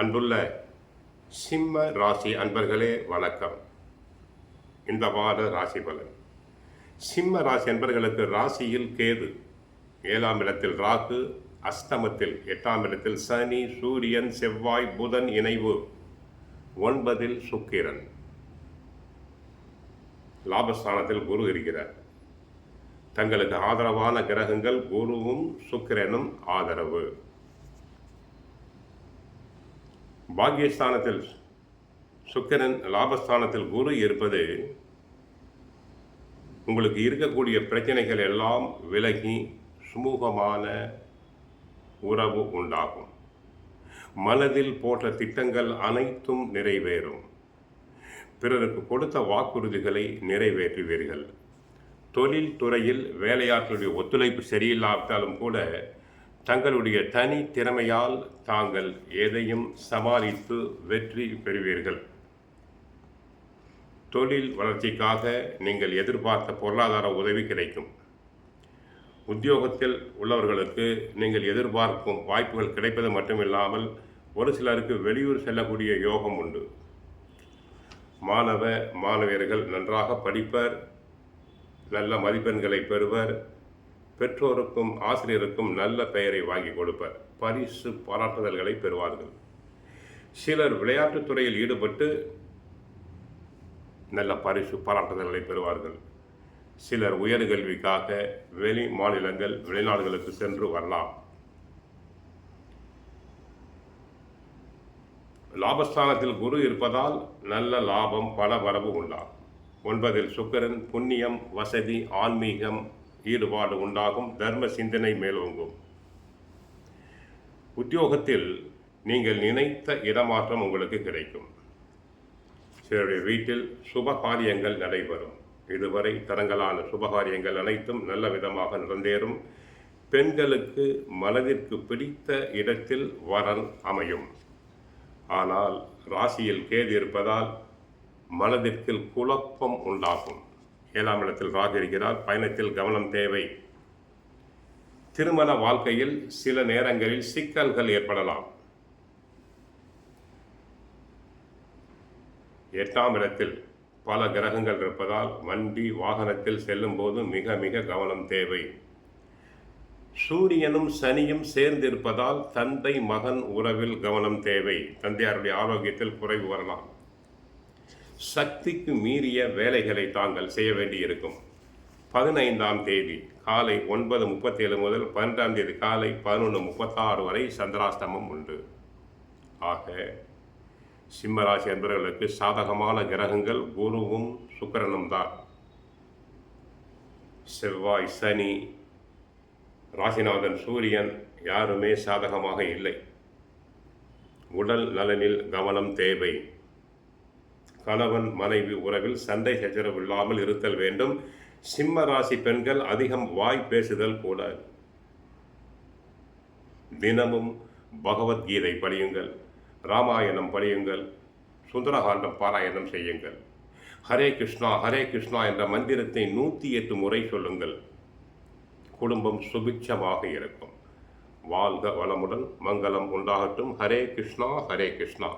அன்புள்ள சிம்ம ராசி அன்பர்களே வணக்கம். இந்த வார ராசி பலன். சிம்ம ராசி அன்பர்களுக்கு ராசியில் கேது, 7ஆம் இடத்தில் ராகு, அஷ்டமத்தில் 8ஆம் இடத்தில் சனி, சூரியன், செவ்வாய், புதன் இணைவு, 9இல் சுக்கிரன். லாபஸ்தானத்தில் குரு இருக்கிறார். தங்களுக்கு ஆதரவான கிரகங்கள் குருவும் சுக்கிரனும் ஆதரவு. பாக்கியஸ்தானத்தில் சுக்கிரன், லாபஸ்தானத்தில் குரு இருப்பது உங்களுக்கு இருக்கக்கூடிய பிரச்சனைகள் எல்லாம் விலகி சுமூகமான உறவு உண்டாகும். மனதில் போட்ட திட்டங்கள் அனைத்தும் நிறைவேறும். பிறருக்கு கொடுத்த வாக்குறுதிகளை நிறைவேற்றுவீர்கள். தொழில் துறையில் வேலையாட்களுடைய ஒத்துழைப்பு சரியில்லாவிட்டாலும் கூட தங்களுடைய தனி திறமையால் தாங்கள் எதையும் சமாளித்து வெற்றி பெறுவீர்கள். தொழில் வளர்ச்சிக்காக நீங்கள் எதிர்பார்த்த பொருளாதார உதவி கிடைக்கும். உத்தியோகத்தில் உள்ளவர்களுக்கு நீங்கள் எதிர்பார்க்கும் வாய்ப்புகள் கிடைப்பது மட்டுமில்லாமல் ஒரு சிலருக்கு வெளியூர் செல்லக்கூடிய யோகம் உண்டு. மாணவியர்கள் நன்றாக படிப்பர், நல்ல மதிப்பெண்களை பெறுவர். பெற்றோருக்கும் ஆசிரியருக்கும் நல்ல பெயரை வாங்கி கொடுப்பர். பரிசு பாராட்டுதல்களை பெறுவார்கள். சிலர் விளையாட்டுத் துறையில் ஈடுபட்டு நல்ல பரிசு பாராட்டுதல்களை பெறுவார்கள். சிலர் உயர்கல்விக்காக வெளி மாநிலங்கள், வெளிநாடுகளுக்கு சென்று வரலாம். லாபஸ்தானத்தில் குரு இருப்பதால் நல்ல லாபம், பல வரவு உண்டாகும். 9இல் சுக்கிரன், புண்ணியம், வசதி, ஆன்மீகம் ஈடுபாடு உண்டாகும். தர்ம சிந்தனை மேலோங்கும். உத்தியோகத்தில் நீங்கள் நினைத்த இடமாற்றம் உங்களுக்கு கிடைக்கும். சிலருடைய வீட்டில் சுபகாரியங்கள் நடைபெறும். இதுவரை தரங்களான சுபகாரியங்கள் அனைத்தும் நல்ல விதமாக நடந்தேறும். பெண்களுக்கு மனதிற்கு பிடித்த இடத்தில் வரன் அமையும். ஆனால் ராசியில் கேது இருப்பதால் மனதிற்கு குழப்பம் உண்டாகும். 7ஆம் இடத்தில் ராகு இருக்கிறார். பயணத்தில் கவனம் தேவை. திருமண வாழ்க்கையில் சில நேரங்களில் சிக்கல்கள் ஏற்படலாம். 8ஆம் இடத்தில் பல கிரகங்கள் இருப்பதால் வண்டி வாகனத்தில் செல்லும் போது மிக மிக கவனம் தேவை. சூரியனும் சனியும் சேர்ந்திருப்பதால் தந்தை மகன் உறவில் கவனம் தேவை. தந்தையாருடைய ஆரோக்கியத்தில் குறைவு வரலாம். சக்திக்கு மீறிய வேலைகளை தாங்கள் செய்ய வேண்டியிருக்கும். 15ஆம் தேதி காலை 9:37 முதல் 12ஆம் தேதி காலை 11:36 வரை சந்திராஷ்டமம் உண்டு. ஆக சிம்மராசி அன்பர்களுக்கு சாதகமான கிரகங்கள் குருவும் சுக்கிரனும் தான். செவ்வாய், சனி, ராசிநாதன் சூரியன் யாருமே சாதகமாக இல்லை. உடல் நலனில் கவனம் தேவை. கணவன் மனைவி உறவில் சண்டை சச்சரவு இல்லாமல் இருத்தல் வேண்டும். சிம்ம ராசி பெண்கள் அதிகம் வாய் பேசுதல் கூடாது. தினமும் பகவத்கீதை படியுங்கள், ராமாயணம் படியுங்கள், சுந்தரகாண்டம் பாராயணம் செய்யுங்கள். ஹரே கிருஷ்ணா ஹரே கிருஷ்ணா என்ற மந்திரத்தை 108 முறை சொல்லுங்கள். குடும்பம் சுபிட்சமாக இருக்கும். வாழ்க வளமுடன், மங்களம் உண்டாகட்டும். ஹரே கிருஷ்ணா ஹரே கிருஷ்ணா.